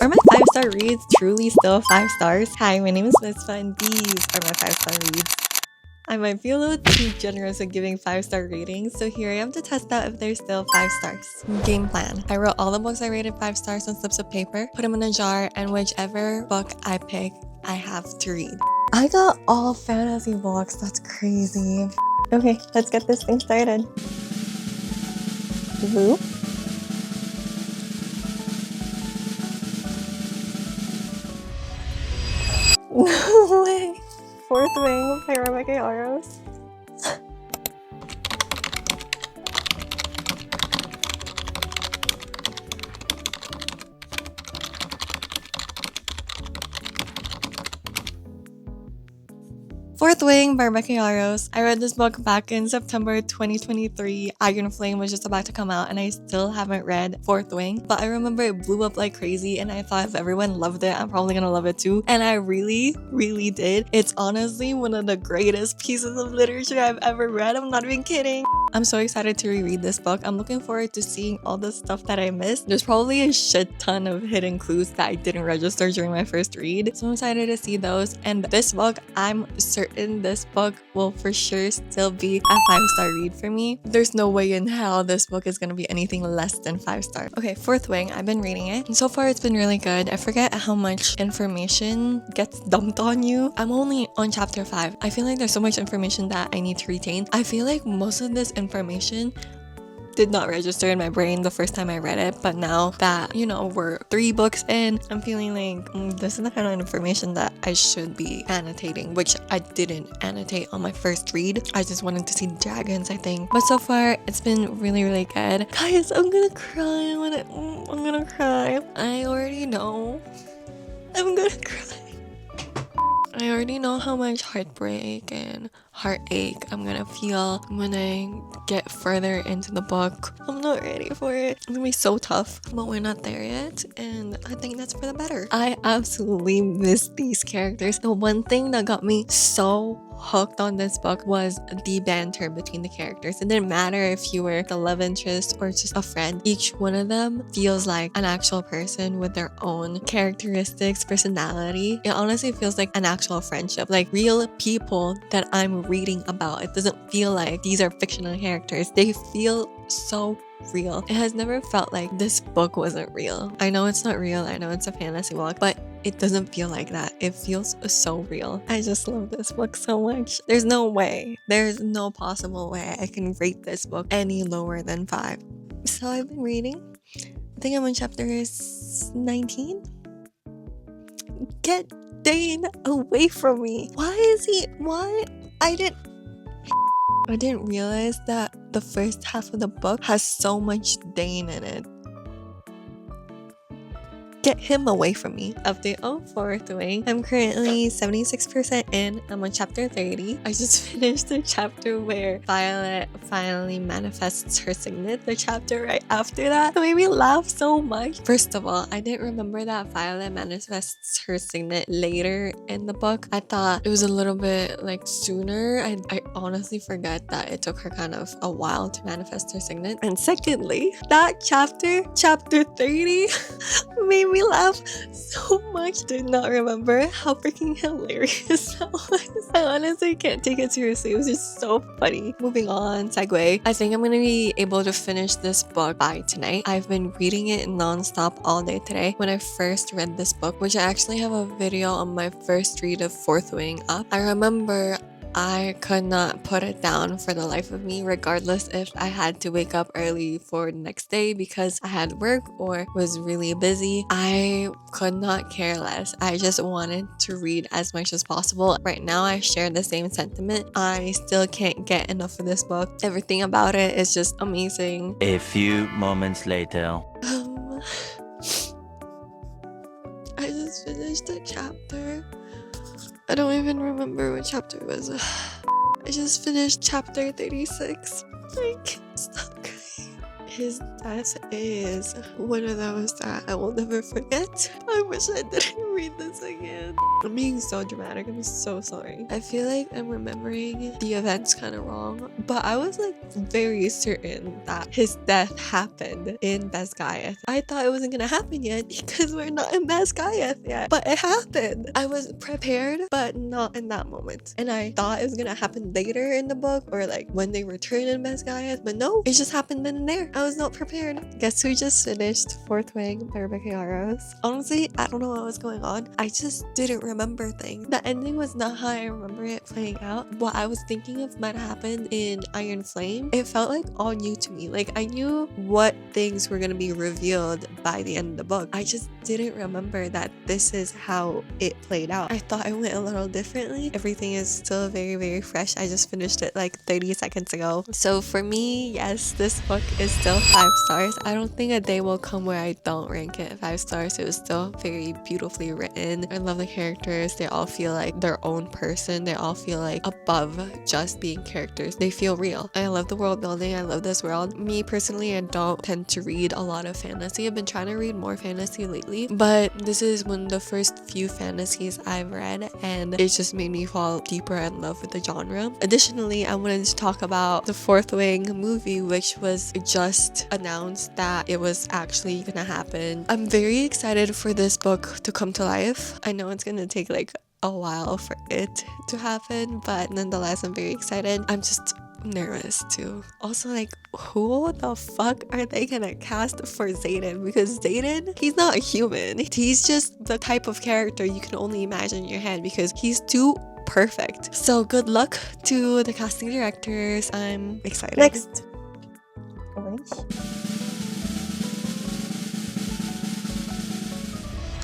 Are my 5-star reads truly still 5 stars? Hi, my name is mizpah and these are my 5-star reads. I might be a little too generous at giving 5-star ratings, so here I am to test out if they're still 5 stars. Game plan. I wrote all the books I rated 5 stars on slips of paper, put them in a jar, and whichever book I pick, I have to read. I got all fantasy books, that's crazy. Okay, let's get this thing started. Woo. No way! Fourth Wing by Rebecca Yaros. Fourth Wing by Rebecca Yaros. I read this book back in September 2023. Iron Flame was just about to come out and I still haven't read Fourth Wing. But I remember it blew up like crazy and I thought if everyone loved it, I'm probably gonna love it too. And I really, really did. It's honestly one of the greatest pieces of literature I've ever read. I'm not even kidding. I'm so excited to reread this book. I'm looking forward to seeing all the stuff that I missed. There's probably a shit ton of hidden clues that I didn't register during my first read. So I'm excited to see those. And this book, I'm certain this book will for sure still be a 5-star read for me. There's no way in hell this book is gonna be anything less than 5 stars. Okay, Fourth Wing, I've been reading it. And so far it's been really good. I forget how much information gets dumped on you. I'm only on chapter 5. I feel like there's so much information that I need to retain. I feel like most of this information did not register in my brain the first time I read it, but now that, you know, we're 3 books in, I'm feeling like this is the kind of information that I should be annotating, which I didn't annotate on my first read. I just wanted to see dragons, I think. But so far, it's been really, really good. Guys, I'm gonna cry. I'm gonna cry. I already know. I'm gonna cry. I already know how much heartbreak and heartache I'm gonna feel when I get further into the book. I'm not ready for it. It's gonna be so tough, but we're not there yet, and I think that's for the better. I absolutely miss these characters. The one thing that got me so hooked on this book was the banter between the characters. It didn't matter if you were the love interest or just a friend. Each one of them feels like an actual person with their own characteristics, personality. It honestly feels like an actual friendship, like real people that I'm reading about. It doesn't feel like these are fictional characters. They feel so real. It has never felt like this book wasn't real. I know it's not real. I know it's a fantasy book, but it doesn't feel like that. It feels so real. I just love this book so much. There's no possible way I can rate this book any lower than 5. So I've been reading. I think I'm on chapter 19. Get Dane away from me. Why? I didn't realize that the first half of the book has so much Dane in it. Get him away from me. Update on Fourth Wing. I'm currently 76% in. I'm on chapter 30. I just finished the chapter where Violet finally manifests her signet. The chapter right after that made me laugh so much. First of all, I didn't remember that Violet manifests her signet later in the book. I thought it was a little bit like sooner. I honestly forget that it took her kind of a while to manifest her signet. And secondly, that chapter 30, made me laugh so much. Did not remember how freaking hilarious that was. I honestly can't take it seriously. It was just so funny. Moving on, segue. I think I'm gonna be able to finish this book by tonight. I've been reading it non-stop all day today. When I first read this book, which I actually have a video on my first read of Fourth Wing up, I remember I could not put it down for the life of me, regardless if I had to wake up early for the next day because I had work or was really busy. I could not care less. I just wanted to read as much as possible. Right now, I share the same sentiment. I still can't get enough of this book. Everything about it is just amazing. A few moments later. I just finished a chapter. I don't even remember what chapter it was. I just finished chapter 36. I can't stop crying. His death is one of those that I will never forget. I wish I didn't read this again. I'm being so dramatic. I'm so sorry. I feel like I'm remembering the events kind of wrong, but I was like very certain that his death happened in Basgayeth. I thought it wasn't gonna happen yet because we're not in Basgayeth yet, but it happened. I was prepared, but not in that moment. And I thought it was gonna happen later in the book or like when they return in Basgayeth, but no, it just happened then and there. I was not prepared. Guess who just finished Fourth Wing by Rebecca Yarros? Honestly, I don't know what was going on. I just didn't remember things. The ending was not how I remember it playing out. What I was thinking of might have happened in Iron Flame. It felt like all new to me. Like I knew what things were gonna be revealed by the end of the book. I just didn't remember that this is how it played out. I thought it went a little differently. Everything is still very, very fresh. I just finished it like 30 seconds ago. So for me, yes, this book is still 5 stars. I don't think a day will come where I don't rank it 5 stars. It was still very beautifully written. I love the characters. They all feel like their own person. They all feel like above just being characters. They feel real. I love the world building. I love this world. Me personally, I don't tend to read a lot of fantasy. I've been trying to read more fantasy lately, but this is one of the first few fantasies I've read, and it just made me fall deeper in love with the genre. Additionally, I wanted to talk about the Fourth Wing movie, which was just announced that it was actually gonna happen. I'm very excited for this book to come to life. I know it's gonna take like a while for it to happen, but nonetheless, I'm very excited. I'm just nervous too. Also, like, who the fuck are they gonna cast for Xaden? Because Xaden, he's not a human. He's just the type of character you can only imagine in your head because he's too perfect. So good luck to the casting directors. I'm excited. Next. Orange.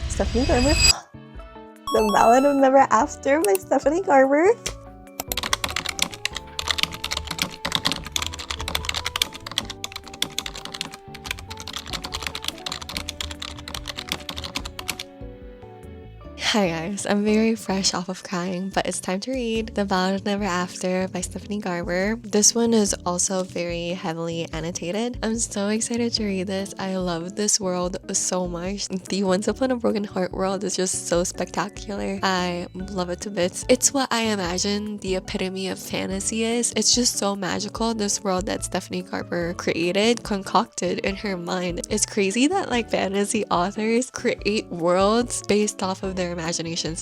Stephanie Garber. The Ballad of Never After by Stephanie Garber. Hi guys, I'm very fresh off of crying, but it's time to read The Ballad of Never After by Stephanie Garber. This one is also very heavily annotated. I'm so excited to read this. I love this world so much. The Once Upon a Broken Heart world is just so spectacular. I love it to bits. It's what I imagine the epitome of fantasy is. It's just so magical. This world that Stephanie Garber created, concocted in her mind. It's crazy that like fantasy authors create worlds based off of their imaginations.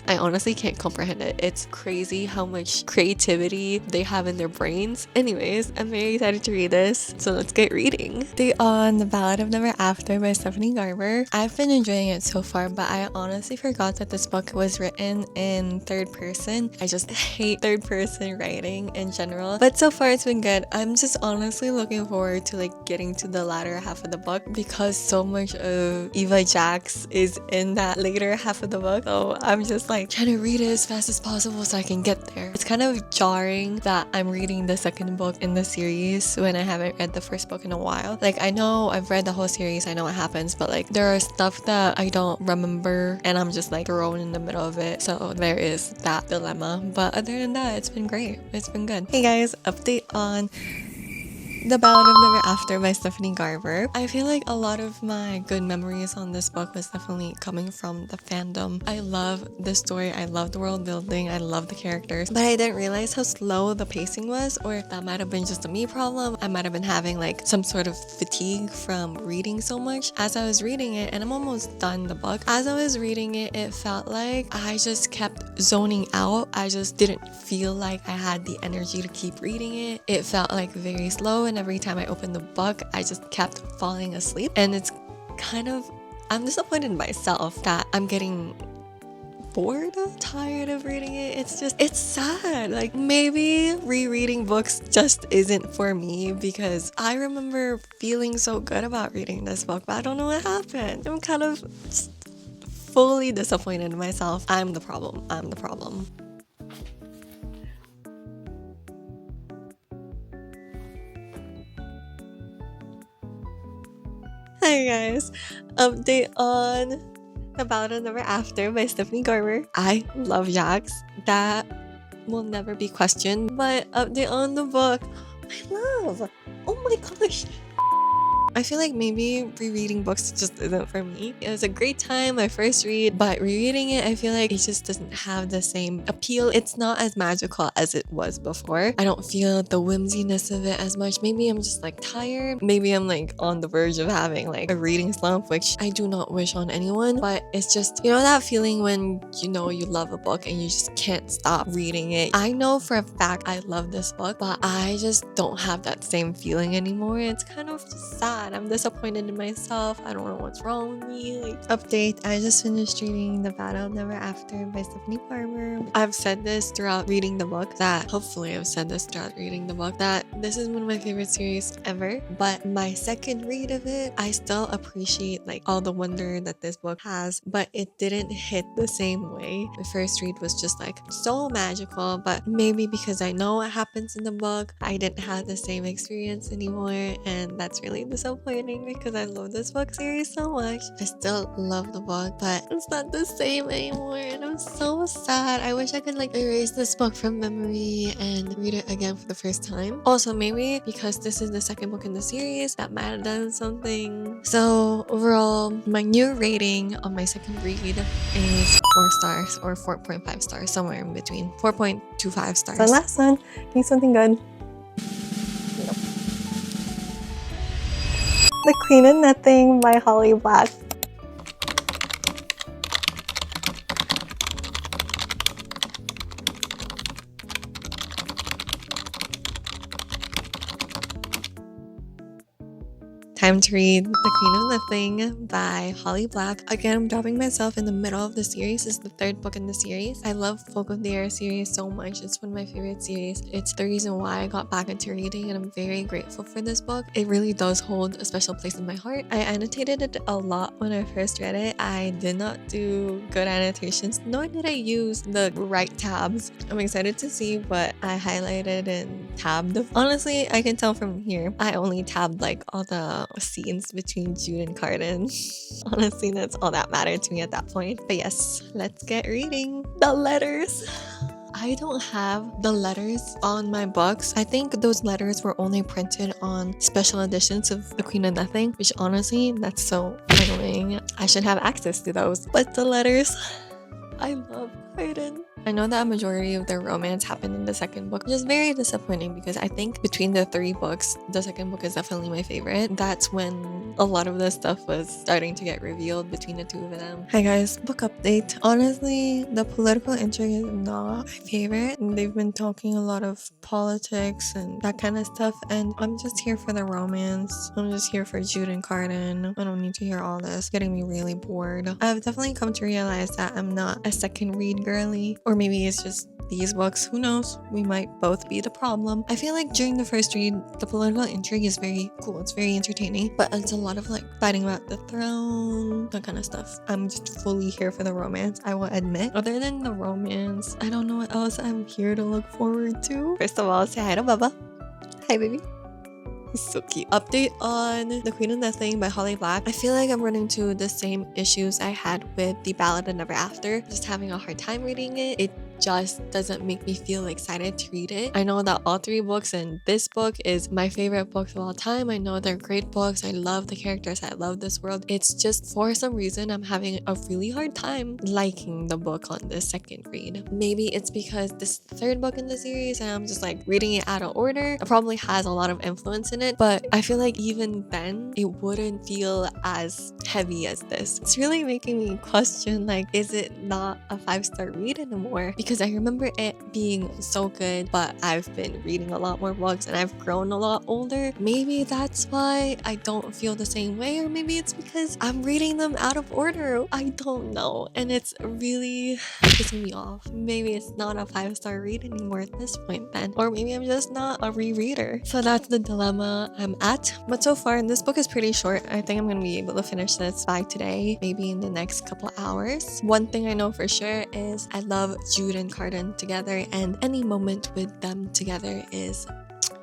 I honestly can't comprehend it. It's crazy how much creativity they have in their brains. Anyways, I'm very excited to read this, so let's get reading. Stay on The Ballad of Never After by Stephanie Garber. I've been enjoying it so far, but I honestly forgot that this book was written in third person. I just hate third person writing in general, but so far it's been good. I'm just honestly looking forward to like getting to the latter half of the book because so much of Eva Jax is in that later half of the book. So I'm just like trying to read it as fast as possible so I can get there. It's kind of jarring that I'm reading the second book in the series when I haven't read the first book in a while. Like I know I've read the whole series, I know what happens, but like there are stuff that I don't remember and I'm just like thrown in the middle of it. So there is that dilemma. But other than that, it's been great. It's been good. Hey guys, update on The Ballad of Never After by Stephanie Garber. I feel like a lot of my good memories on this book was definitely coming from the fandom. I love the story, I love the world building, I love the characters, but I didn't realize how slow the pacing was, or if that might have been just a me problem. I might have been having like some sort of fatigue from reading so much. As I was reading it, and I'm almost done the book, as I was reading it, it felt like I just kept zoning out. I just didn't feel like I had the energy to keep reading it. It felt like very slow, and every time I opened the book, I just kept falling asleep. And it's kind of, I'm disappointed in myself that I'm getting bored, tired of reading it. It's sad. Like maybe rereading books just isn't for me because I remember feeling so good about reading this book, but I don't know what happened. I'm kind of fully disappointed in myself. I'm the problem. Hi guys, update on The Ballad of Never After by Stephanie Garber. I love Jax. That will never be questioned. But update on the book. My love. Oh my gosh. I feel like maybe rereading books just isn't for me. It was a great time, my first read, but rereading it, I feel like it just doesn't have the same appeal. It's not as magical as it was before. I don't feel the whimsiness of it as much. Maybe I'm just like tired. Maybe I'm like on the verge of having like a reading slump, which I do not wish on anyone, but it's just, you know, that feeling when you know you love a book and you just can't stop reading it. I know for a fact I love this book, but I just don't have that same feeling anymore. It's kind of sad. I'm disappointed in myself. I don't know what's wrong with me. Like, update, I just finished reading The Battle Never After by Stephanie Farmer. I've said this throughout reading the book that, hopefully I've said this throughout reading the book, that this is one of my favorite series ever, but my second read of it, I still appreciate like all the wonder that this book has, but it didn't hit the same way. My first read was just like so magical, but maybe because I know what happens in the book, I didn't have the same experience anymore, and that's really disappointing because I love this book series so much. I still love the book, but it's not the same anymore, and I'm so sad. I wish I could like erase this book from memory and read it again for the first time. Also, maybe because this is the second book in the series, that might have done something. So overall, my new rating on my second read is 4 stars or 4.5 stars, somewhere in between. 4.25 stars. The last one, need something good. Nope. The Queen of Nothing by Holly Black. Time to read The Queen of Nothing by Holly Black. Again, I'm dropping myself in the middle of the series. This is the third book in the series. I love Folk of the Air series so much. It's one of my favorite series. It's the reason why I got back into reading, and I'm very grateful for this book. It really does hold a special place in my heart. I annotated it a lot when I first read it. I did not do good annotations, nor did I use the right tabs. I'm excited to see what I highlighted and tabbed. Honestly, I can tell from here, I only tabbed like all the scenes between Jude and Carden. Honestly, that's all that mattered to me at that point. But yes, let's get reading. The letters. I don't have the letters on my books. I think those letters were only printed on special editions of The Queen of Nothing, which honestly, that's so annoying. I should have access to those. But the letters, I love Carden. I know that a majority of their romance happened in the second book, which is very disappointing because I think between the 3 books, the second book is definitely my favorite. That's when a lot of the stuff was starting to get revealed between the 2 of them. Hi guys, book update. Honestly, the political intrigue is not my favorite. They've been talking a lot of politics and that kind of stuff, and I'm just here for the romance. I'm just here for Jude and Carden. I don't need to hear all this. It's getting me really bored. I've definitely come to realize that I'm not a second read girly, or maybe it's just these books, who knows? We might both be the problem. I feel like during the first read, the political intrigue is very cool. It's very entertaining, but it's a lot of like fighting about the throne, that kind of stuff. I'm just fully here for the romance, I will admit. Other than the romance, I don't know what else I'm here to look forward to. First of all, say hi to Bubba. Hi, baby. He's so cute. Update on The Queen of Nothing by Holly Black. I feel like I'm running into the same issues I had with The Ballad of Never After. Just having a hard time reading it. It just doesn't make me feel excited to read it. I know that all 3 books and this book is my favorite books of all time. I know they're great books. I love the characters. I love this world. It's just for some reason I'm having a really hard time liking the book on this second read. Maybe it's because this is the 3rd book in the series and I'm just like reading it out of order. It probably has a lot of influence in it, but I feel like even then it wouldn't feel as heavy as this. It's really making me question, like, is it not a 5-star read anymore? Because I remember it being so good, but I've been reading a lot more books and I've grown a lot older. Maybe that's why I don't feel the same way, or maybe it's because I'm reading them out of order. I don't know, and it's really pissing me off. Maybe it's not a 5-star read anymore at this point then, or maybe I'm just not a rereader. So that's the dilemma I'm at. But so far, this book is pretty short. I think I'm gonna be able to finish this by today, maybe in the next couple hours. One thing I know for sure is I love Jude and Carden together, and any moment with them together is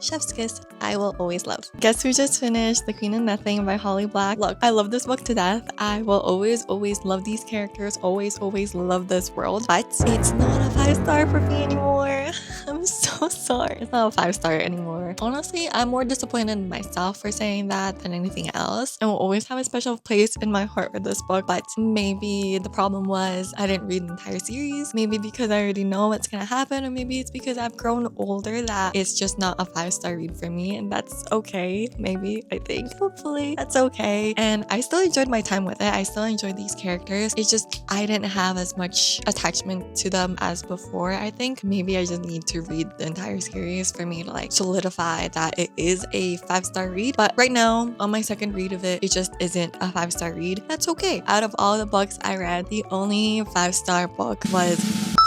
chef's kiss. I will always love. Guess who just finished The Queen of Nothing by Holly Black? Look, I love this book to death. I will always love these characters, always love this world, but it's not a 5-star for me anymore. I'm so sorry. It's not a 5-star anymore. Honestly, I'm more disappointed in myself for saying that than anything else. I will always have a special place in my heart for this book, but maybe the problem was I didn't read the entire series. Maybe because I already know what's gonna happen, or maybe it's because I've grown older that it's just not a 5-star read for me, and that's okay. Maybe, I think, hopefully, that's okay. And I still enjoyed my time with it. I still enjoyed these characters. It's just I didn't have as much attachment to them as before. I think maybe I just need to read the entire series for me to like solidify that it is a 5-star read. But right now, on my second read of it, it just isn't a 5-star read. That's okay. Out of all the books I read, the only 5-star book was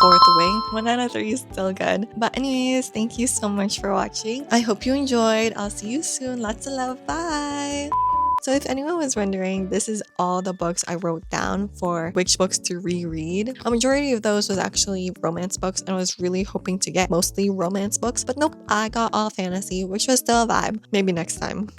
Fourth Wing. 1 out of 3 is still good. But anyways, thank you so much for watching. I hope you enjoyed. I'll see you soon. Lots of love. Bye. So if anyone was wondering, this is all the books I wrote down for which books to reread. A majority of those was actually romance books, and I was really hoping to get mostly romance books, but nope, I got all fantasy, which was still a vibe. Maybe next time.